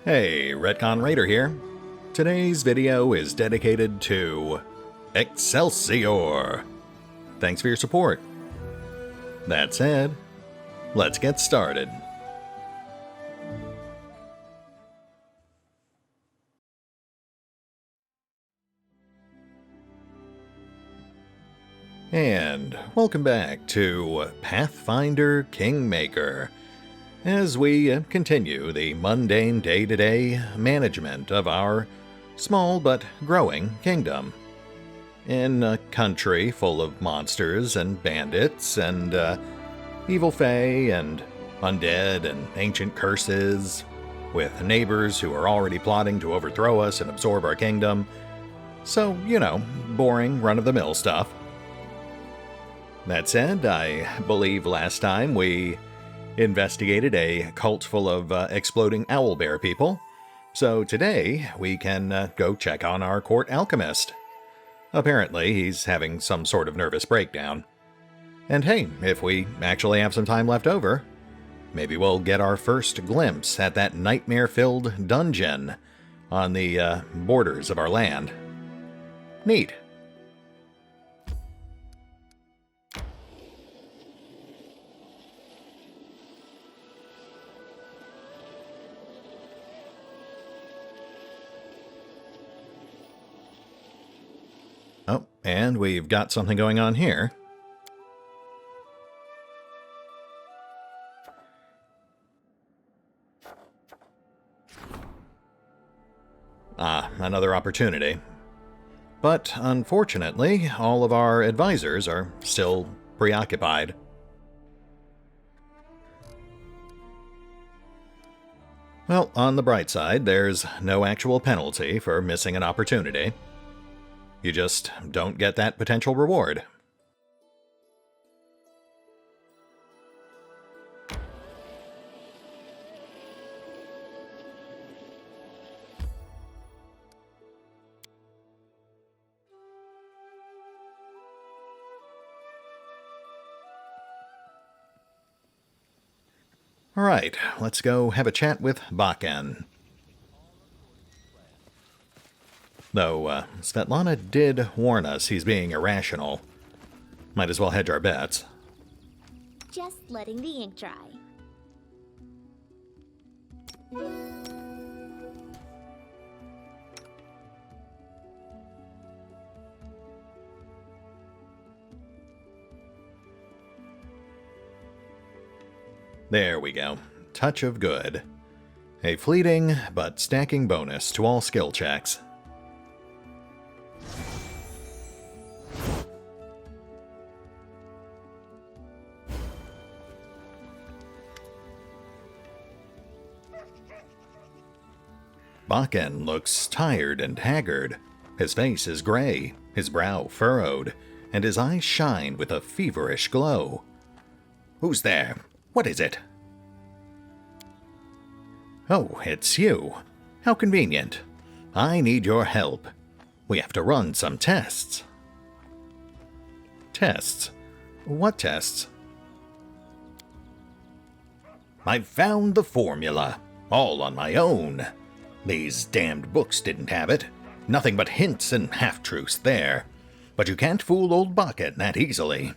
Hey, RetconRaider here. Today's video is dedicated to Exsellsior. Thanks for your support. That said, let's get started. And welcome back to Pathfinder Kingmaker, as we continue the mundane day-to-day management of our small but growing kingdom. In a country full of monsters and bandits and evil fae and undead and ancient curses, with neighbors who are already plotting to overthrow us and absorb our kingdom. So, you know, boring run-of-the-mill stuff. That said, I believe last time we investigated a cult full of exploding owlbear people, so today we can go check on our court alchemist. Apparently he's having some sort of nervous breakdown. And hey, if we actually have some time left over, maybe we'll get our first glimpse at that nightmare-filled dungeon on the borders of our land. Neat. Oh, and we've got something going on here. Ah, another opportunity. But unfortunately, all of our advisors are still preoccupied. Well, on the bright side, there's no actual penalty for missing an opportunity. You just don't get that potential reward. Alright, let's go have a chat with Vaken. Though, Svetlana did warn us he's being irrational. Might as well hedge our bets. Just letting the ink dry. There we go. Touch of good. A fleeting but stacking bonus to all skill checks. Vaken looks tired and haggard. His face is gray, his brow furrowed, and his eyes shine with a feverish glow. Who's there? What is it? Oh, it's you. How convenient. I need your help. We have to run some tests. Tests? What tests? I've found the formula, all on my own. These damned books didn't have it. Nothing but hints and half-truths there. But you can't fool old Vaken that easily.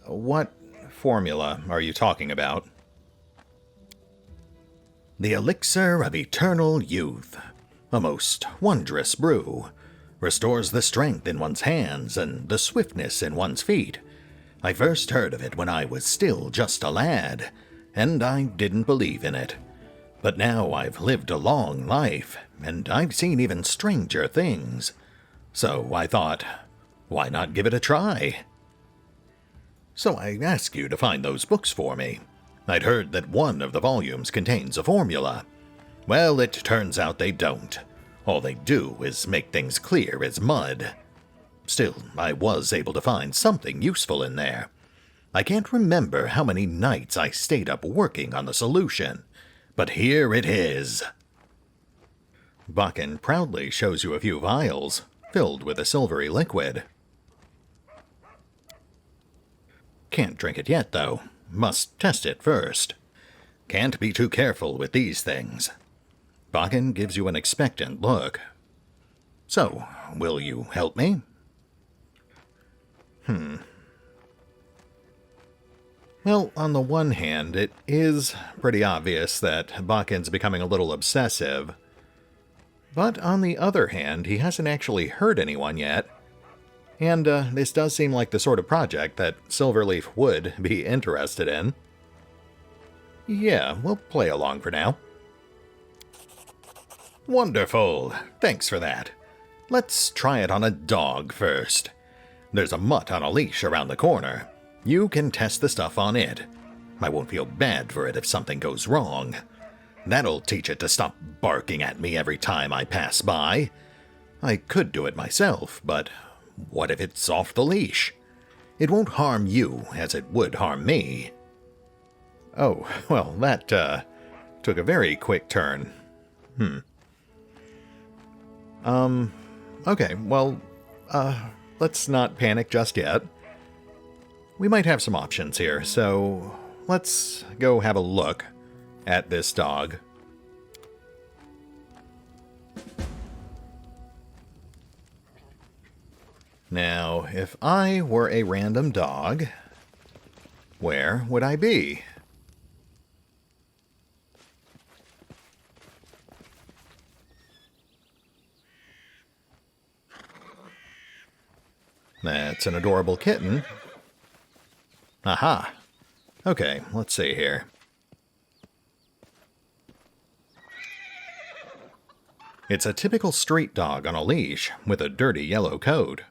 What formula are you talking about? The elixir of eternal youth. A most wondrous brew. Restores the strength in one's hands and the swiftness in one's feet. I first heard of it when I was still just a lad, and I didn't believe in it. But now I've lived a long life, and I've seen even stranger things. So I thought, why not give it a try? So I asked you to find those books for me. I'd heard that one of the volumes contains a formula. Well, it turns out they don't. All they do is make things clear as mud. Still, I was able to find something useful in there. I can't remember how many nights I stayed up working on the solution. But here it is. Vaken proudly shows you a few vials, filled with a silvery liquid. Can't drink it yet, though. Must test it first. Can't be too careful with these things. Bakken gives you an expectant look. So, will you help me? Well, on the one hand, it is pretty obvious that Bakken's becoming a little obsessive. But on the other hand, he hasn't actually hurt anyone yet. And this does seem like the sort of project that Silverleaf would be interested in. Yeah, we'll play along for now. Wonderful. Thanks for that. Let's try it on a dog first. There's a mutt on a leash around the corner. You can test the stuff on it. I won't feel bad for it if something goes wrong. That'll teach it to stop barking at me every time I pass by. I could do it myself, but what if it's off the leash? It won't harm you as it would harm me. Oh, well, that took a very quick turn. Okay, well, let's not panic just yet. We might have some options here, so let's go have a look at this dog. Now, if I were a random dog, where would I be? That's an adorable kitten. Aha. Okay, let's see here. It's a typical street dog on a leash with a dirty yellow coat.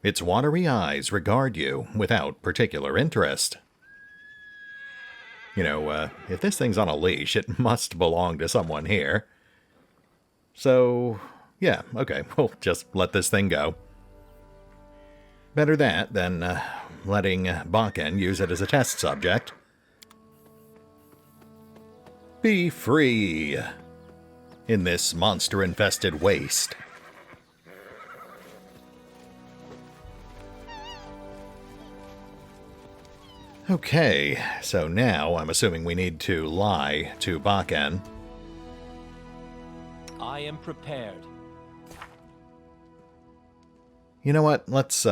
Its watery eyes regard you without particular interest. You know, if this thing's on a leash, it must belong to someone here. So, yeah, okay, we'll just let this thing go. Better that than letting Bakken use it as a test subject. Be free in this monster-infested waste. Okay, so now I'm assuming we need to lie to Bakken. I am prepared. You know what? Let's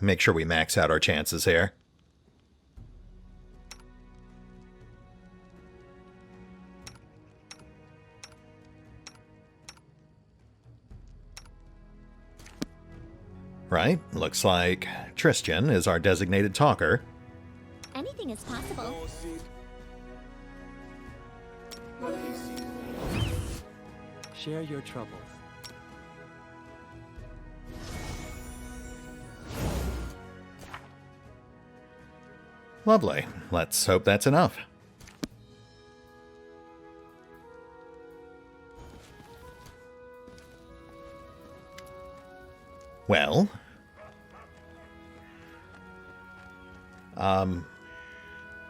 make sure we max out our chances here. Right, looks like Tristan is our designated talker. Anything is possible. Share your troubles. Lovely. Let's hope that's enough. Well,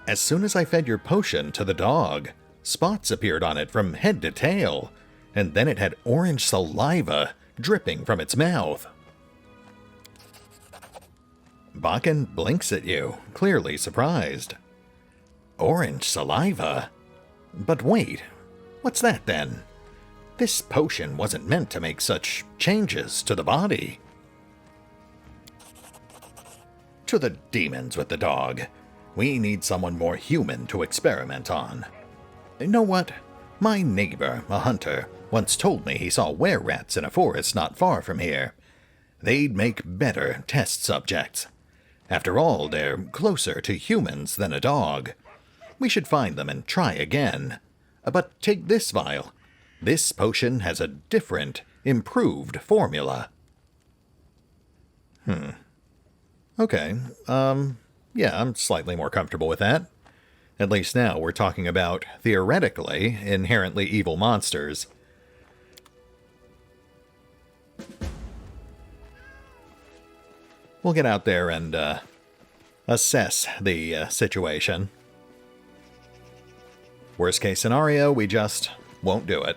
as soon as I fed your potion to the dog, spots appeared on it from head to tail, and then it had orange saliva dripping from its mouth. Bakken blinks at you, clearly surprised. Orange saliva? But wait, what's that then? This potion wasn't meant to make such changes to the body. To the demons with the dog. We need someone more human to experiment on. You know what? My neighbor, a hunter, once told me he saw were-rats in a forest not far from here. They'd make better test subjects. After all, they're closer to humans than a dog. We should find them and try again. But take this vial. This potion has a different, improved formula. Okay, yeah, I'm slightly more comfortable with that. At least now we're talking about, theoretically, inherently evil monsters. We'll get out there and assess the situation. Worst case scenario, we just won't do it.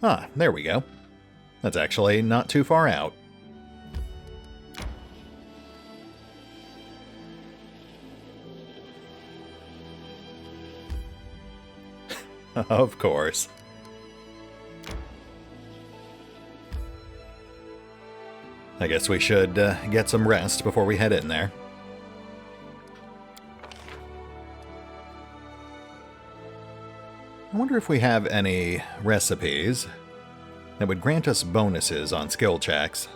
Ah, there we go. That's actually not too far out. Of course. I guess we should get some rest before we head in there. I wonder if we have any recipes that would grant us bonuses on skill checks.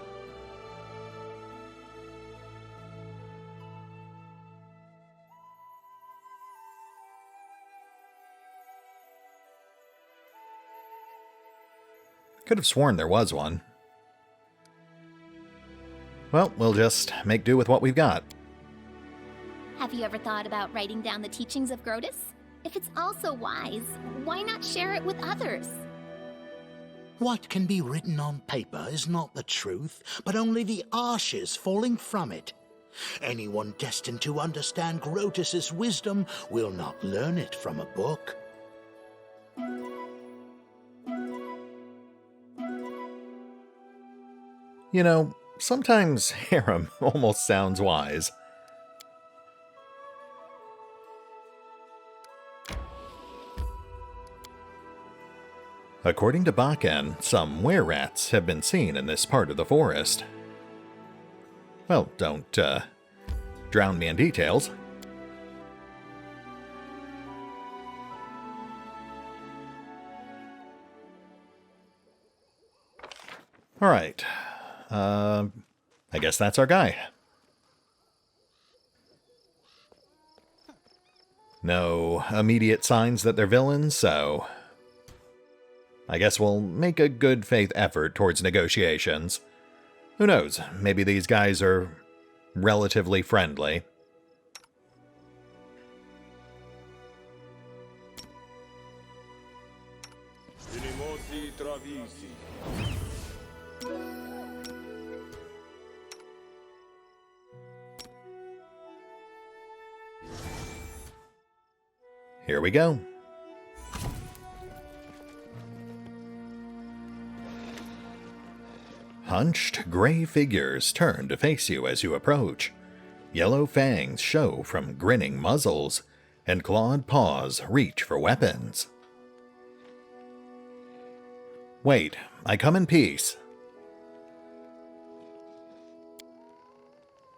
Could have sworn there was one. Well, we'll just make do with what we've got. Have you ever thought about writing down the teachings of Grotus? If it's all so wise, why not share it with others? What can be written on paper is not the truth, but only the ashes falling from it. Anyone destined to understand Grotus's wisdom will not learn it from a book. You know, sometimes harem almost sounds wise. According to Bakken, some were-rats have been seen in this part of the forest. Well, don't, drown me in details. Alright. I guess that's our guy. No immediate signs that they're villains, so I guess we'll make a good faith effort towards negotiations. Who knows, maybe these guys are relatively friendly. Here we go. Hunched, gray figures turn to face you as you approach. Yellow fangs show from grinning muzzles, and clawed paws reach for weapons. Wait, I come in peace.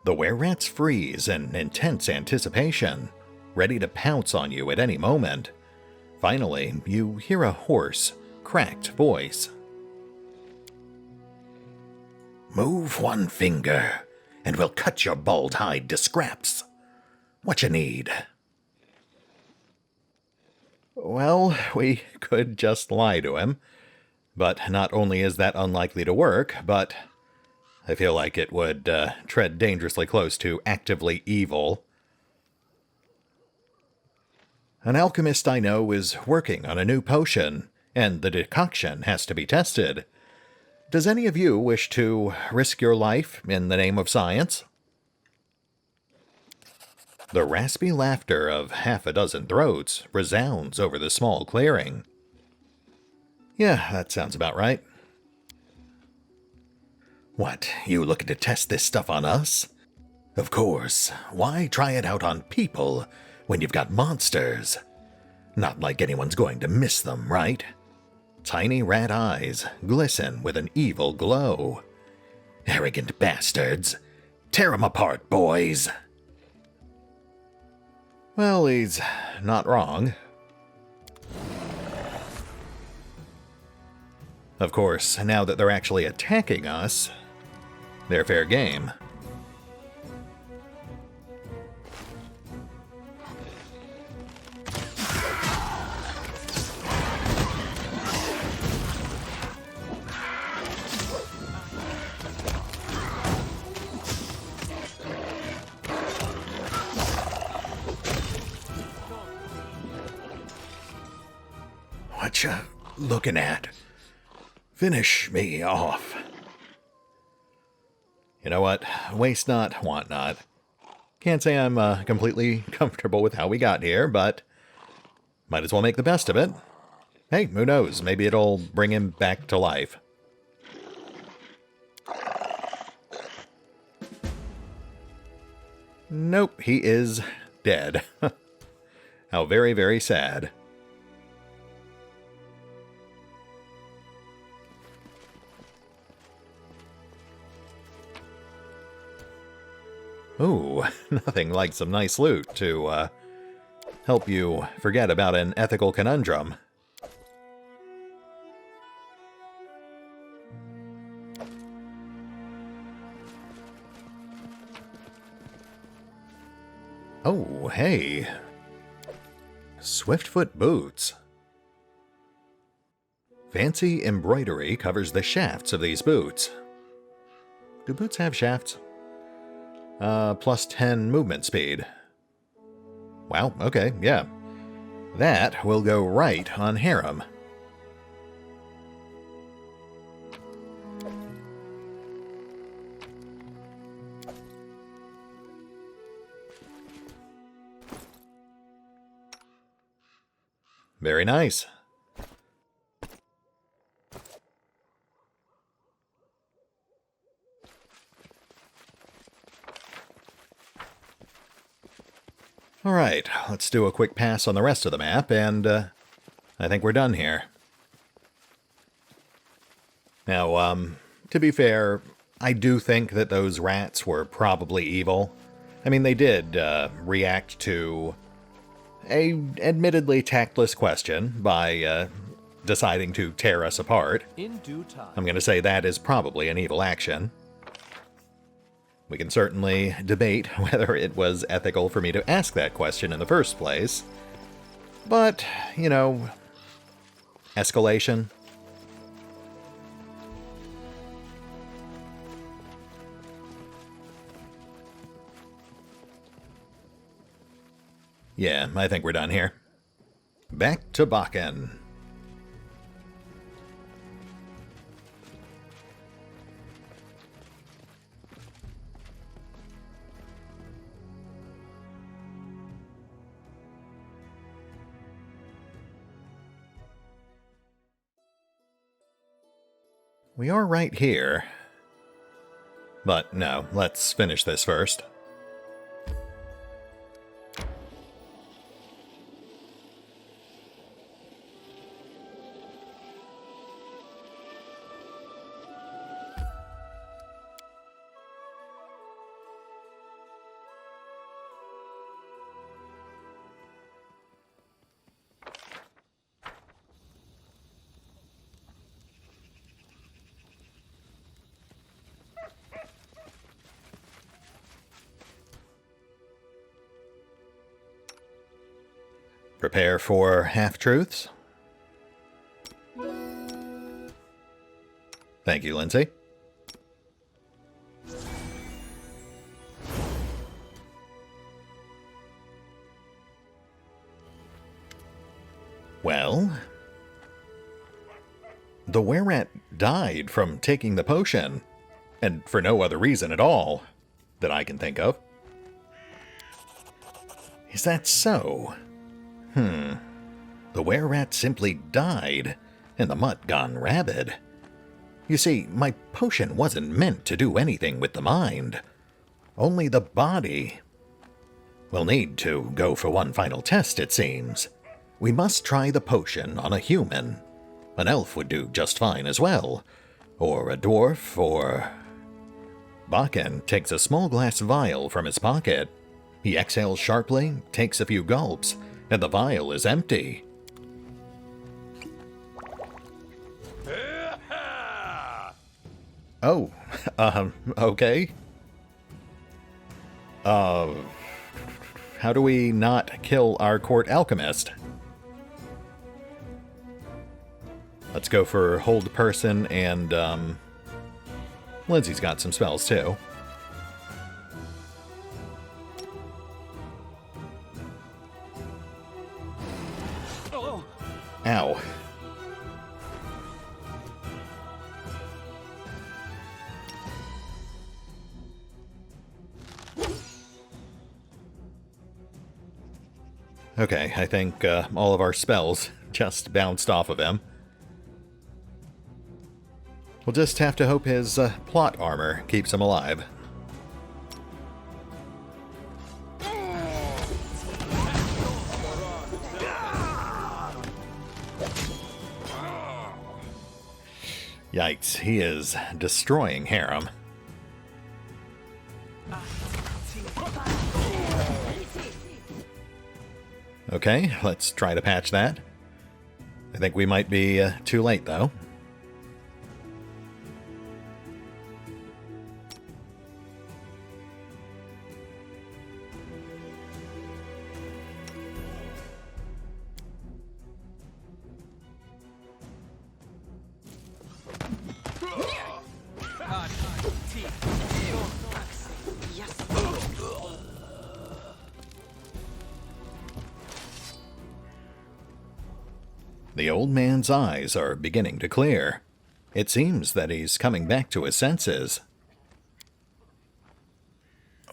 The were-rats freeze in intense anticipation, ready to pounce on you at any moment. Finally, you hear a hoarse, cracked voice. Move one finger, and we'll cut your bald hide to scraps. What you need? Well, we could just lie to him. But not only is that unlikely to work, but I feel like it would tread dangerously close to actively evil. An alchemist I know is working on a new potion, and the decoction has to be tested. Does any of you wish to risk your life in the name of science? The raspy laughter of half a dozen throats resounds over the small clearing. Yeah, that sounds about right. What, you looking to test this stuff on us? Of course. Why try it out on people when you've got monsters? Not like anyone's going to miss them, right? Tiny rat eyes glisten with an evil glow. Arrogant bastards. Tear 'em apart, boys. Well, he's not wrong. Of course, now that they're actually attacking us, they're fair game. What you looking at? Finish me off. You know what? Waste not, want not. Can't say I'm completely comfortable with how we got here, but might as well make the best of it. Hey, who knows? Maybe it'll bring him back to life. Nope, he is dead. How very, very sad. Ooh, nothing like some nice loot to help you forget about an ethical conundrum. Oh, hey. Swiftfoot boots. Fancy embroidery covers the shafts of these boots. Do boots have shafts? Plus 10 movement speed. Wow, okay, yeah. That will go right on Harem. Very nice. Alright, let's do a quick pass on the rest of the map, and I think we're done here. Now, to be fair, I do think that those rats were probably evil. I mean, they did react to a admittedly tactless question by deciding to tear us apart. In due time. I'm going to say that is probably an evil action. We can certainly debate whether it was ethical for me to ask that question in the first place. But, you know, escalation. Yeah, I think we're done here. Back to Bakken. We are right here. But no, let's finish this first. Prepare for half-truths. Thank you, Lindsay. Well, the were-rat died from taking the potion, and for no other reason at all that I can think of. Is that so? The were-rat simply died, and the mutt gone rabid. You see, my potion wasn't meant to do anything with the mind. Only the body. We'll need to go for one final test, it seems. We must try the potion on a human. An elf would do just fine as well. Or a dwarf, or... Bakken takes a small glass vial from his pocket. He exhales sharply, takes a few gulps, and the vial is empty. Oh, okay. How do we not kill our court alchemist? Let's go for hold person, and Lindsay's got some spells too. Ow. Okay, I think all of our spells just bounced off of him. We'll just have to hope his plot armor keeps him alive. Yikes, he is destroying Harem. Okay, let's try to patch that. I think we might be too late, though. The old man's eyes are beginning to clear. It seems that he's coming back to his senses.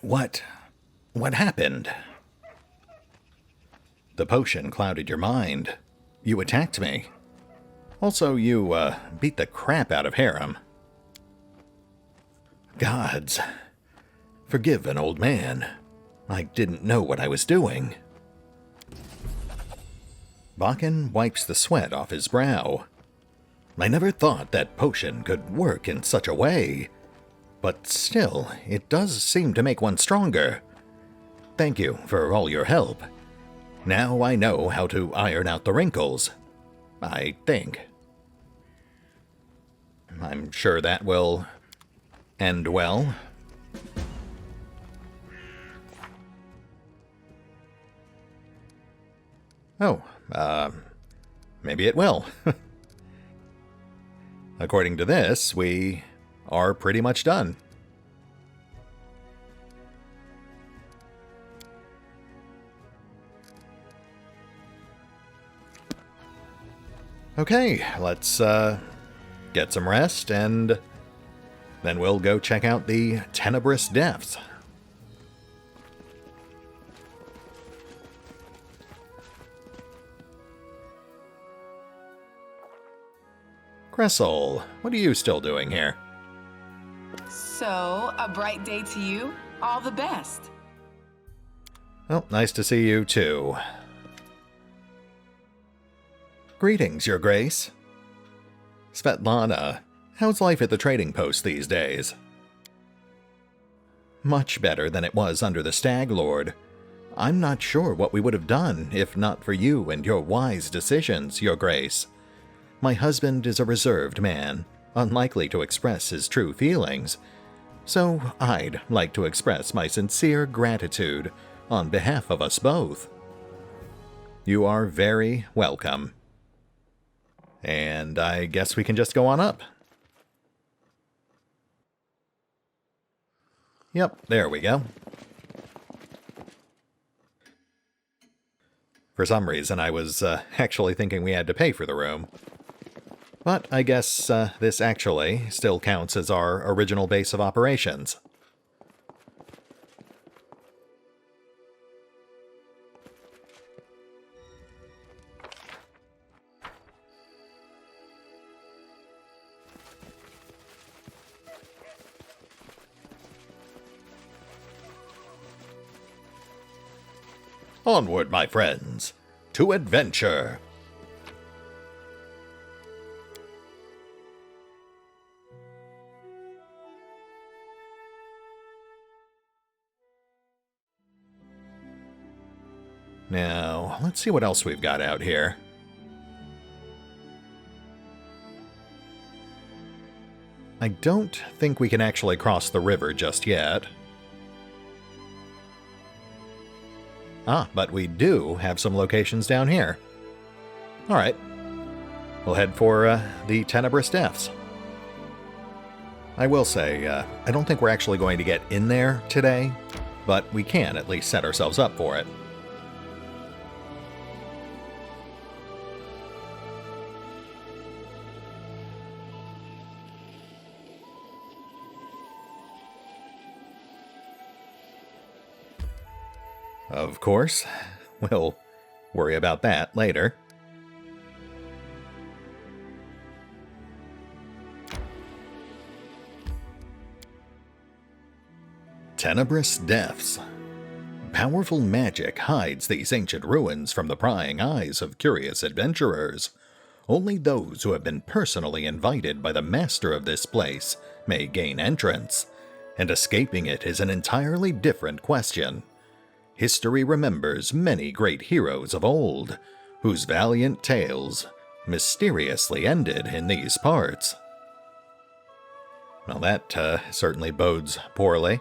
What happened? The potion clouded your mind. You attacked me. Also, you, beat the crap out of Harem. Gods. Forgive an old man. I didn't know what I was doing. Bakken wipes the sweat off his brow. I never thought that potion could work in such a way. But still, it does seem to make one stronger. Thank you for all your help. Now I know how to iron out the wrinkles. I think. I'm sure that will end well. Oh, maybe it will. According to this, we are pretty much done. Okay, let's get some rest, and then we'll go check out the Tenebrous Depths. Cecil, what are you still doing here? So, a bright day to you? All the best. Well, nice to see you too. Greetings, Your Grace. Svetlana, how's life at the trading post these days? Much better than it was under the Stag Lord. I'm not sure what we would have done if not for you and your wise decisions, Your Grace. My husband is a reserved man, unlikely to express his true feelings, so I'd like to express my sincere gratitude on behalf of us both. You are very welcome. And I guess we can just go on up. Yep, there we go. For some reason, I was actually thinking we had to pay for the room. But I guess this actually still counts as our original base of operations. Onward, my friends, to adventure! Now, let's see what else we've got out here. I don't think we can actually cross the river just yet. Ah, but we do have some locations down here. Alright. We'll head for the Tenebrous Depths. I will say, I don't think we're actually going to get in there today, but we can at least set ourselves up for it. Of course, we'll worry about that later. tenebrous depths. Powerful magic hides these ancient ruins from the prying eyes of curious adventurers. Only those who have been personally invited by the master of this place may gain entrance, and escaping it is an entirely different question. History remembers many great heroes of old, whose valiant tales mysteriously ended in these parts. Well, that certainly bodes poorly.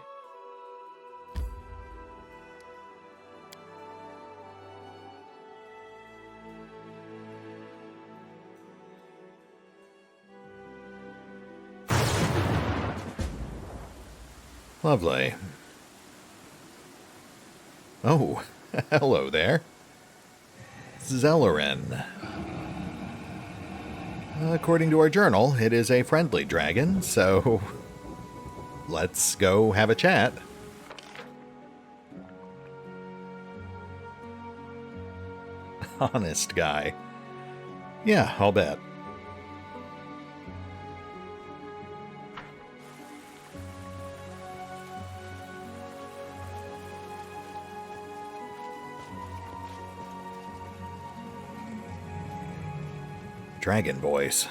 Lovely. Oh, hello there. Zellerin. According to our journal, it is a friendly dragon, so let's go have a chat. Honest guy. Yeah, I'll bet. Dragon voice.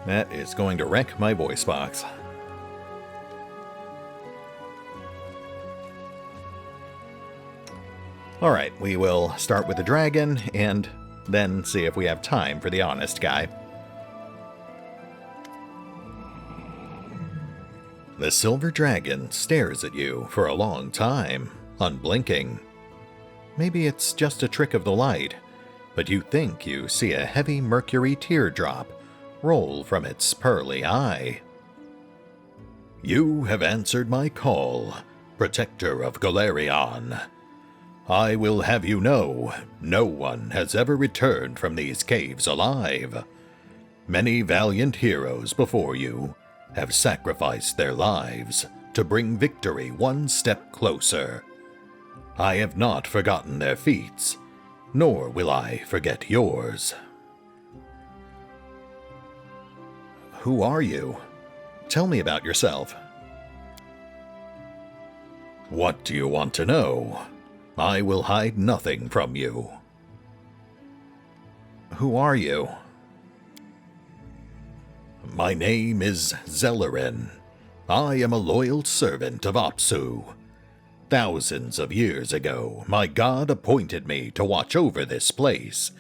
That is going to wreck my voice box. Alright, we will start with the dragon, and then see if we have time for the honest guy. The silver dragon stares at you for a long time, unblinking. Maybe it's just a trick of the light, but you think you see a heavy mercury teardrop roll from its pearly eye. You have answered my call, protector of Golarion. I will have you know, no one has ever returned from these caves alive. Many valiant heroes before you have sacrificed their lives to bring victory one step closer. I have not forgotten their feats, nor will I forget yours. Who are you? Tell me about yourself. What do you want to know? I will hide nothing from you. Who are you? My name is Zellerin. I am a loyal servant of Apsu. Thousands of years ago, my god appointed me to watch over this place,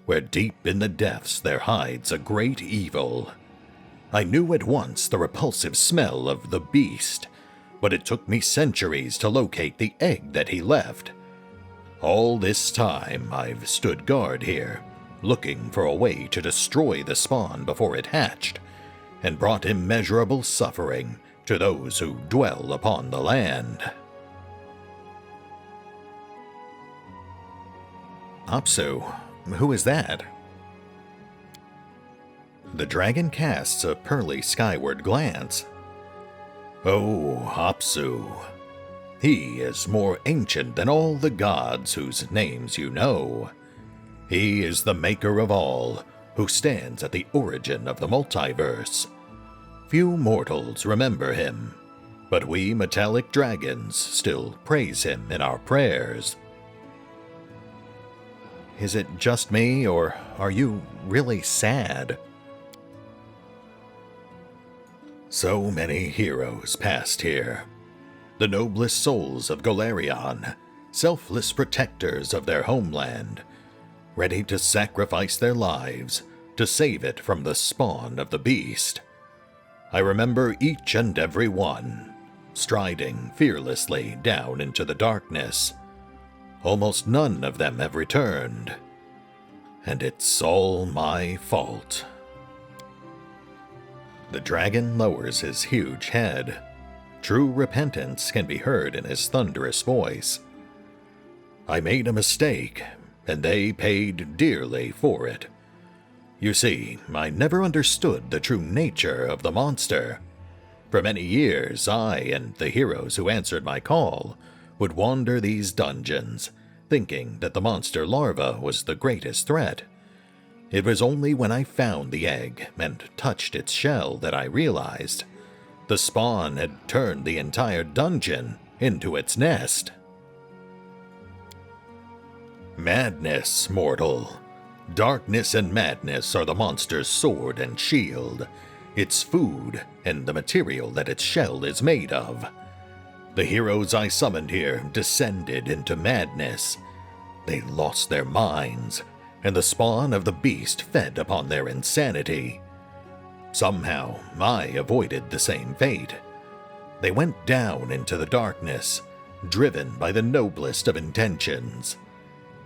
where deep in the depths there hides a great evil. I knew at once the repulsive smell of the beast, but it took me centuries to locate the egg that he left. All this time, I've stood guard here, looking for a way to destroy the spawn before it hatched, and brought immeasurable suffering to those who dwell upon the land. Apsu, who is that? The dragon casts a pearly skyward glance. Oh, Apsu. He is more ancient than all the gods whose names you know. He is the maker of all, who stands at the origin of the multiverse. Few mortals remember him, but we metallic dragons still praise him in our prayers. Is it just me, or are you really sad? So many heroes passed here. The noblest souls of Golarion, selfless protectors of their homeland, ready to sacrifice their lives to save it from the spawn of the beast. I remember each and every one, striding fearlessly down into the darkness. Almost none of them have returned, and it's all my fault. The dragon lowers his huge head. True repentance can be heard in his thunderous voice. I made a mistake, and they paid dearly for it. You see, I never understood the true nature of the monster. For many years, I and the heroes who answered my call would wander these dungeons, thinking that the monster larva was the greatest threat. It was only when I found the egg and touched its shell that I realized the spawn had turned the entire dungeon into its nest. Madness, mortal. Darkness and madness are the monster's sword and shield, its food, and the material that its shell is made of. The heroes I summoned here descended into madness. They lost their minds, and the spawn of the beast fed upon their insanity. Somehow, I avoided the same fate. They went down into the darkness, driven by the noblest of intentions,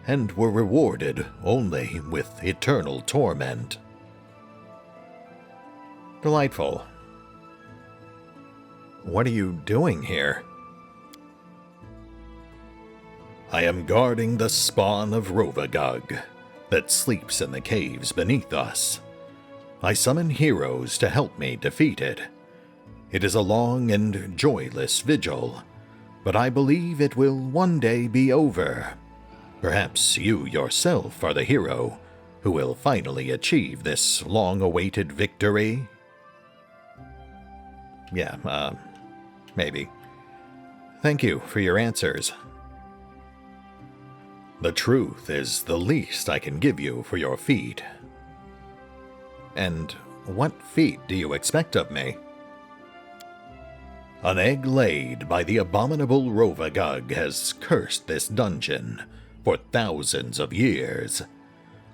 and were rewarded only with eternal torment. Delightful. What are you doing here? I am guarding the spawn of Rovagug that sleeps in the caves beneath us. I summon heroes to help me defeat it. It is a long and joyless vigil, but I believe it will one day be over. Perhaps you yourself are the hero who will finally achieve this long-awaited victory? Yeah, maybe. Thank you for your answers. The truth is the least I can give you for your feat. And what feat do you expect of me? An egg laid by the abominable Rovagug has cursed this dungeon for thousands of years.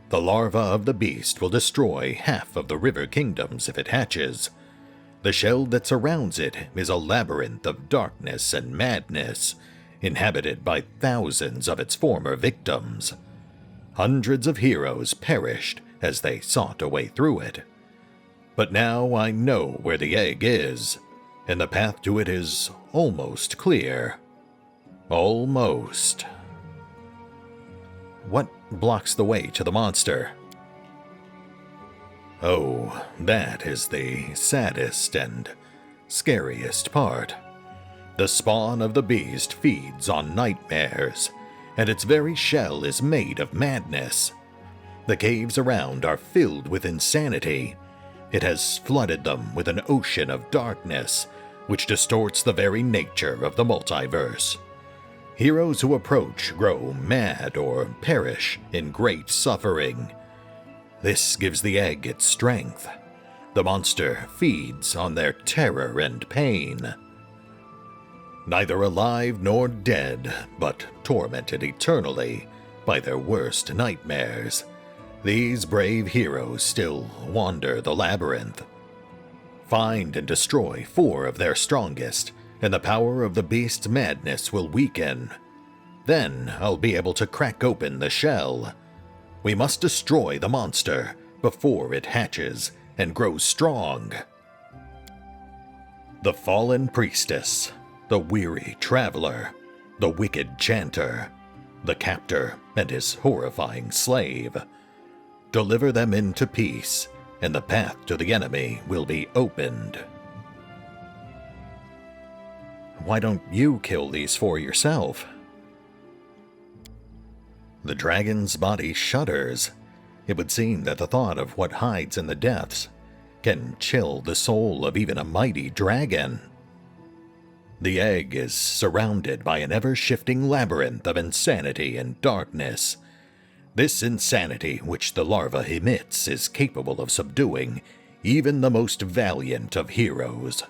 The larva of the beast will destroy half of the river kingdoms if it hatches. The shell that surrounds it is a labyrinth of darkness and madness, inhabited by thousands of its former victims. Hundreds of heroes perished as they sought a way through it. But now I know where the egg is, and the path to it is almost clear. Almost. What blocks the way to the monster? Oh, that is the saddest and scariest part. The spawn of the beast feeds on nightmares, and its very shell is made of madness. The caves around are filled with insanity. It has flooded them with an ocean of darkness, which distorts the very nature of the multiverse. Heroes who approach grow mad or perish in great suffering. This gives the egg its strength. The monster feeds on their terror and pain. Neither alive nor dead, but tormented eternally by their worst nightmares, these brave heroes still wander the labyrinth. Find and destroy 4 of their strongest, and the power of the beast's madness will weaken. Then I'll be able to crack open the shell. We must destroy the monster before it hatches and grows strong. The fallen priestess, the weary traveler, the wicked chanter, the captor and his horrifying slave. Deliver them into peace, and the path to the enemy will be opened. Why don't you kill these 4 yourself? The dragon's body shudders. It would seem that the thought of what hides in the depths can chill the soul of even a mighty dragon. The egg is surrounded by an ever-shifting labyrinth of insanity and darkness. This insanity which the larva emits is capable of subduing even the most valiant of heroes.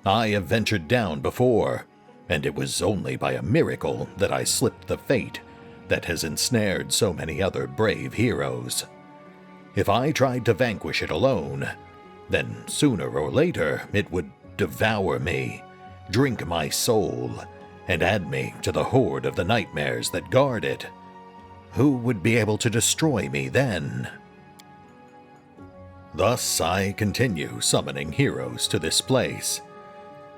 I have ventured down before, and it was only by a miracle that I slipped the fate that has ensnared so many other brave heroes. If I tried to vanquish it alone, then sooner or later it would devour me, drink my soul, and add me to the horde of the nightmares that guard it. Who would be able to destroy me then? Thus I continue summoning heroes to this place.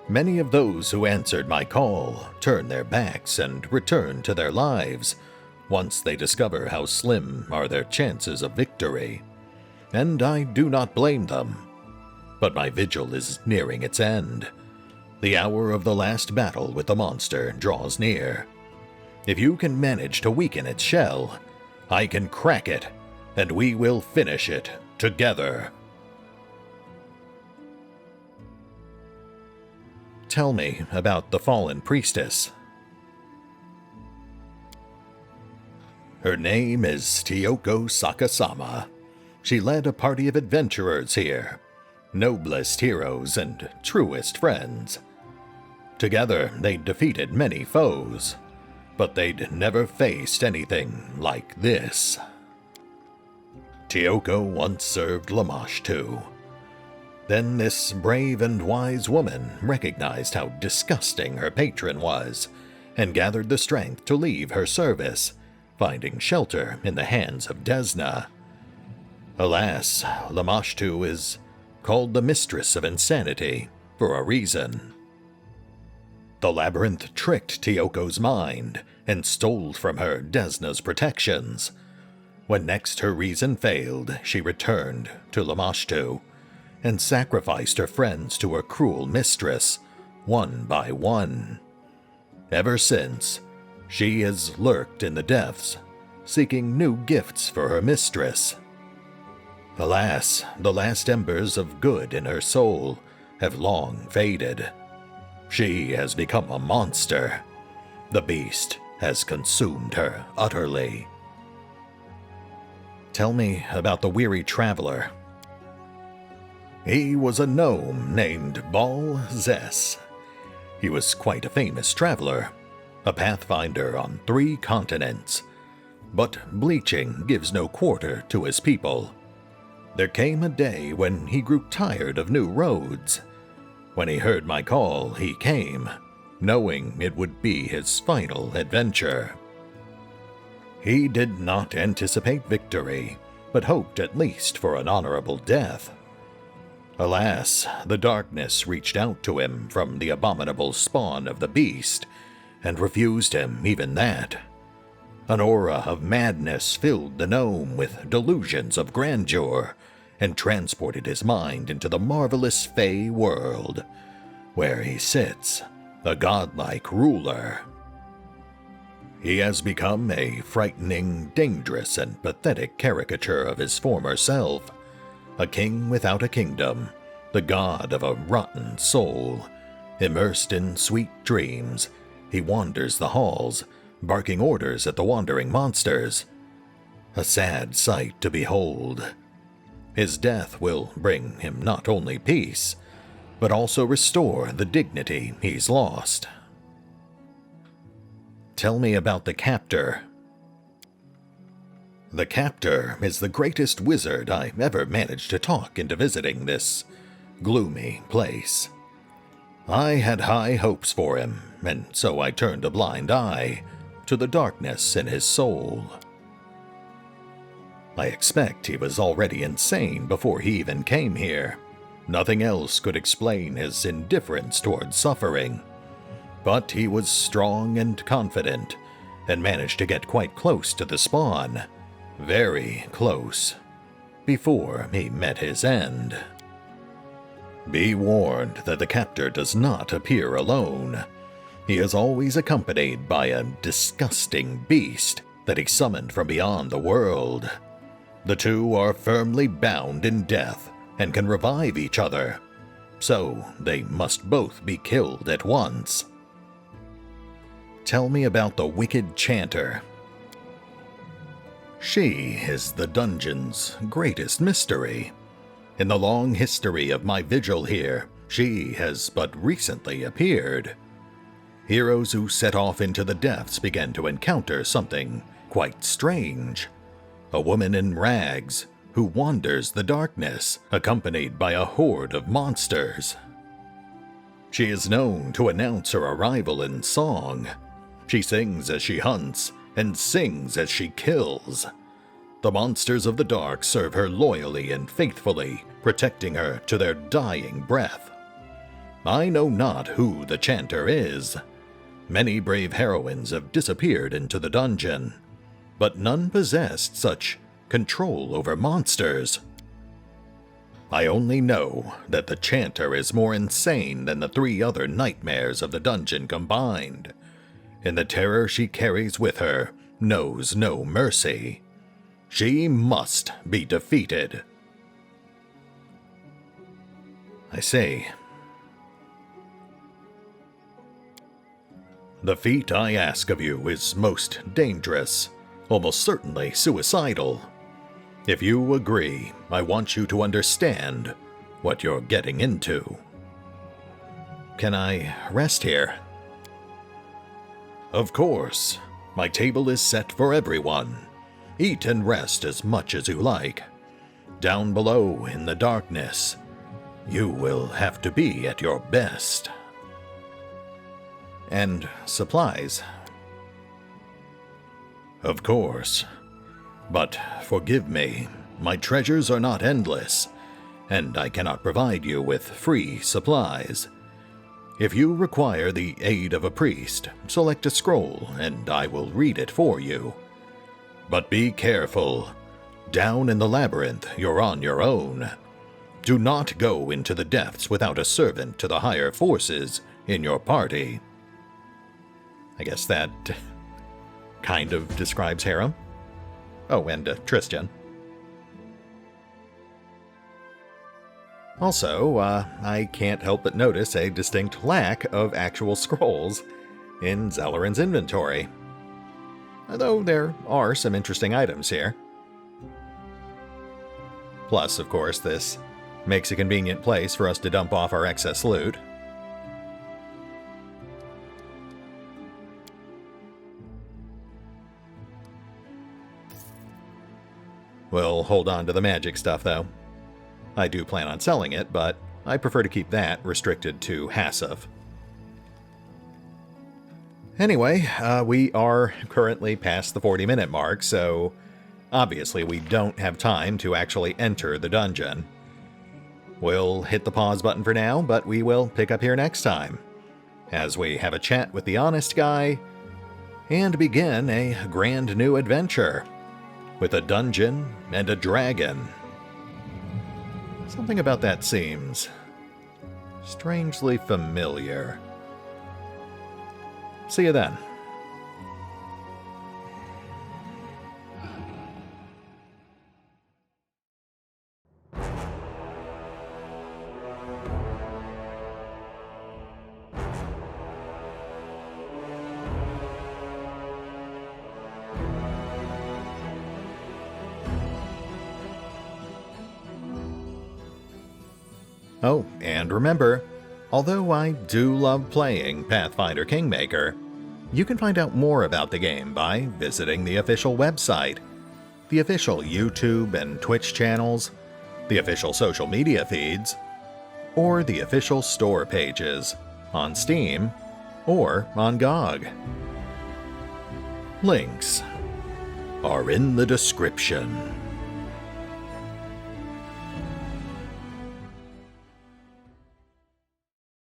Many of those who answered my call turn their backs and return to their lives once they discover how slim are their chances of victory. And I do not blame them. But my vigil is nearing its end. The hour of the last battle with the monster draws near. If you can manage to weaken its shell, I can crack it, and we will finish it together. Tell me about the fallen priestess. Her name is Tiyoko Sakasama. She led a party of adventurers here, noblest heroes and truest friends. Together, they'd defeated many foes, but they'd never faced anything like this. Tiyoko once served Lamash too. Then this brave and wise woman recognized how disgusting her patron was, and gathered the strength to leave her service, finding shelter in the hands of Desna. Alas, Lamashtu is called the Mistress of Insanity for a reason. The labyrinth tricked Tiyoko's mind and stole from her Desna's protections. When next her reason failed, she returned to Lamashtu and sacrificed her friends to her cruel mistress, one by one. Ever since, she has lurked in the depths, seeking new gifts for her mistress. Alas, the last embers of good in her soul have long faded. She has become a monster. The beast has consumed her utterly. Tell me about the weary traveler. He was a gnome named Bal Zess. He was quite a famous traveler, a pathfinder on 3 continents. But bleaching gives no quarter to his people. There came a day when he grew tired of new roads. When he heard my call, he came, knowing it would be his final adventure. He did not anticipate victory, but hoped at least for an honorable death. Alas, the darkness reached out to him from the abominable spawn of the beast, and refused him even that. An aura of madness filled the gnome with delusions of grandeur, and transported his mind into the marvelous Fey world, where he sits, a godlike ruler. He has become a frightening, dangerous, and pathetic caricature of his former self, a king without a kingdom, the god of a rotten soul. Immersed in sweet dreams, he wanders the halls, barking orders at the wandering monsters. A sad sight to behold. His death will bring him not only peace, but also restore the dignity he's lost. Tell me about the Captor. The Captor is the greatest wizard I ever managed to talk into visiting this gloomy place. I had high hopes for him, and so I turned a blind eye to the darkness in his soul. I expect he was already insane before he even came here. Nothing else could explain his indifference toward suffering. But he was strong and confident, and managed to get quite close to the spawn. Very close. Before he met his end. Be warned that the Captor does not appear alone. He is always accompanied by a disgusting beast that he summoned from beyond the world. The two are firmly bound in death and can revive each other, so they must both be killed at once. Tell me about the wicked chanter. She is the dungeon's greatest mystery. In the long history of my vigil here, she has but recently appeared. Heroes who set off into the depths began to encounter something quite strange. A woman in rags who wanders the darkness, accompanied by a horde of monsters. She is known to announce her arrival in song. She sings as she hunts, and sings as she kills. The monsters of the dark serve her loyally and faithfully, protecting her to their dying breath. I know not who the chanter is. Many brave heroines have disappeared into the dungeon, but none possessed such control over monsters. I only know that the chanter is more insane than the 3 other nightmares of the dungeon combined, and the terror she carries with her knows no mercy. She must be defeated. I say, The feat I ask of you is most dangerous, almost certainly suicidal. If you agree, I want you to understand what you're getting into. Can I rest here? Of course. My table is set for everyone. Eat and rest as much as you like. Down below in the darkness, you will have to be at your best. And supplies. Of course. But forgive me, my treasures are not endless, and I cannot provide you with free supplies. If you require the aid of a priest, select a scroll and I will read it for you. But be careful. Down in the labyrinth, you're on your own. Do not go into the depths without a servant to the higher forces in your party. I guess that kind of describes Harem. Oh, and Tristan. Also, I can't help but notice a distinct lack of actual scrolls in Zelleran's inventory. Though there are some interesting items here. Plus, of course, this makes a convenient place for us to dump off our excess loot. We'll hold on to the magic stuff, though. I do plan on selling it, but I prefer to keep that restricted to Hassif. Anyway, we are currently past the 40-minute mark, so obviously we don't have time to actually enter the dungeon. We'll hit the pause button for now, but we will pick up here next time, as we have a chat with the honest guy, and begin a grand new adventure, with a dungeon and a dragon. Something about that seems strangely familiar. See you then. Oh, and remember, although I do love playing Pathfinder Kingmaker, you can find out more about the game by visiting the official website, the official YouTube and Twitch channels, the official social media feeds, or the official store pages on Steam or on GOG. Links are in the description.